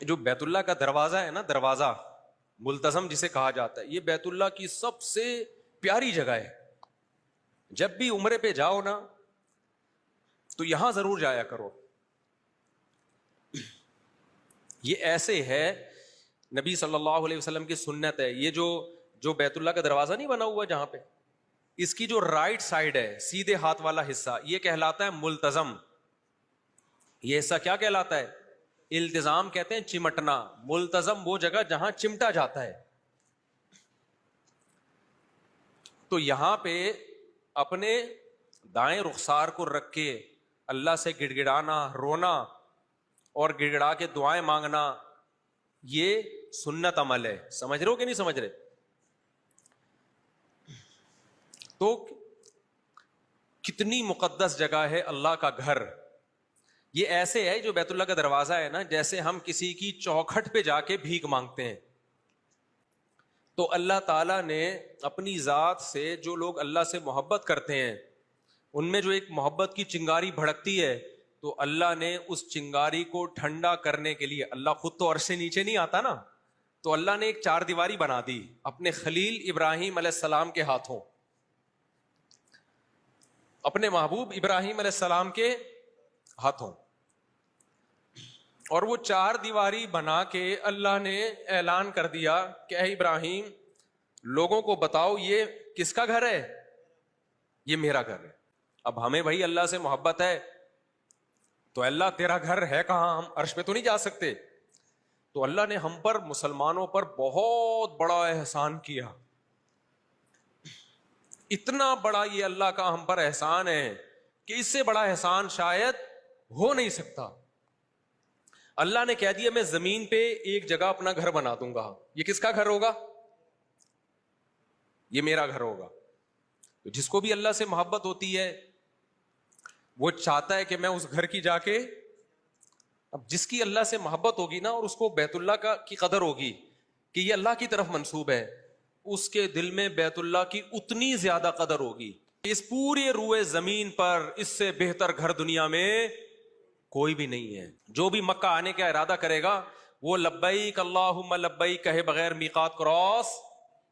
جو بیت اللہ کا دروازہ ہے نا، دروازہ ملتزم جسے کہا جاتا ہے، یہ بیت اللہ کی سب سے پیاری جگہ ہے. جب بھی عمرے پہ جاؤ نا تو یہاں ضرور جایا کرو. یہ ایسے ہے، نبی صلی اللہ علیہ وسلم کی سنت ہے. یہ جو بیت اللہ کا دروازہ نہیں بنا ہوا جہاں پہ، اس کی جو رائٹ سائڈ ہے، سیدھے ہاتھ والا حصہ، یہ کہلاتا ہے ملتزم. یہ حصہ کیا کہلاتا ہے؟ التزام کہتے ہیں چمٹنا. ملتزم وہ جگہ جہاں چمٹا جاتا ہے. تو یہاں پہ اپنے دائیں رخسار کو رکھ کے اللہ سے گڑ گڑانا، رونا اور گڑ گڑا کے دعائیں مانگنا، یہ سنت عمل ہے. سمجھ رہے ہو کہ نہیں سمجھ رہے؟ تو کتنی مقدس جگہ ہے اللہ کا گھر. یہ ایسے ہے، جو بیت اللہ کا دروازہ ہے نا، جیسے ہم کسی کی چوکھٹ پہ جا کے بھیک مانگتے ہیں. تو اللہ تعالیٰ نے اپنی ذات سے، جو لوگ اللہ سے محبت کرتے ہیں ان میں جو ایک محبت کی چنگاری بھڑکتی ہے، تو اللہ نے اس چنگاری کو ٹھنڈا کرنے کے لیے، اللہ خود تو عرش سے نیچے نہیں آتا نا، تو اللہ نے ایک چار دیواری بنا دی اپنے خلیل ابراہیم علیہ السلام کے ہاتھوں، اپنے محبوب ابراہیم علیہ السلام کے ہاتھوں. اور وہ چار دیواری بنا کے اللہ نے اعلان کر دیا کہ اے ابراہیم، لوگوں کو بتاؤ یہ کس کا گھر ہے؟ یہ میرا گھر ہے. اب ہمیں بھائی اللہ سے محبت ہے تو اللہ تیرا گھر ہے کہاں؟ ہم عرش پہ تو نہیں جا سکتے. تو اللہ نے ہم پر، مسلمانوں پر بہت بڑا احسان کیا. اتنا بڑا یہ اللہ کا ہم پر احسان ہے کہ اس سے بڑا احسان شاید ہو نہیں سکتا. اللہ نے کہہ دیا میں زمین پہ ایک جگہ اپنا گھر بنا دوں گا. یہ کس کا گھر ہوگا؟ یہ میرا گھر ہوگا. تو جس کو بھی اللہ سے محبت ہوتی ہے وہ چاہتا ہے کہ میں اس گھر کی جا کے، اب جس کی اللہ سے محبت ہوگی نا اور اس کو بیت اللہ کی قدر ہوگی کہ یہ اللہ کی طرف منسوب ہے، اس کے دل میں بیت اللہ کی اتنی زیادہ قدر ہوگی. اس پورے روئے زمین پر اس سے بہتر گھر دنیا میں کوئی بھی نہیں ہے. جو بھی مکہ آنے کا ارادہ کرے گا وہ لبیک اللہم لبیک کہے بغیر میقات کراس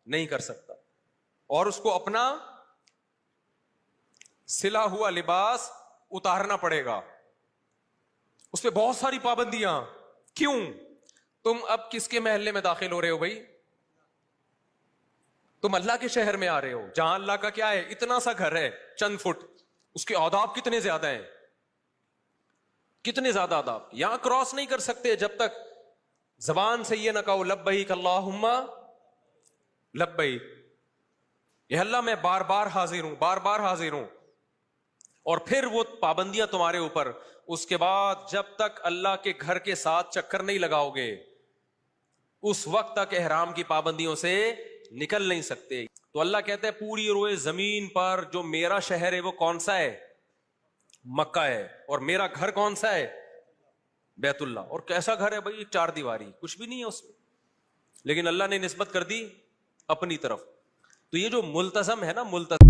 نہیں کر سکتا. اور اس کو اپنا سلا ہوا لباس اتارنا پڑے گا. اس پہ بہت ساری پابندیاں. کیوں؟ تم اب کس کے محلے میں داخل ہو رہے ہو بھائی؟ تم اللہ کے شہر میں آ رہے ہو جہاں اللہ کا کیا ہے؟ اتنا سا گھر ہے چند فٹ. اس کے آداب کتنے زیادہ ہیں، کتنے زیادہ آداب. یہاں کراس نہیں کر سکتے جب تک زبان سے یہ نہ کہو لبیک اللہم لبیک، یہ اللہ میں بار بار حاضر ہوں، بار بار حاضر ہوں. اور پھر وہ پابندیاں تمہارے اوپر. اس کے بعد جب تک اللہ کے گھر کے ساتھ چکر نہیں لگاؤ گے اس وقت تک احرام کی پابندیوں سے نکل نہیں سکتے. تو اللہ کہتا ہے پوری روئے زمین پر جو میرا شہر ہے وہ کون سا ہے؟ مکہ ہے. اور میرا گھر کون سا ہے؟ بیت اللہ. اور کیسا گھر ہے بھائی؟ چار دیواری، کچھ بھی نہیں ہے اس میں، لیکن اللہ نے نسبت کر دی اپنی طرف. تو یہ جو ملتزم ہے نا، ملتزم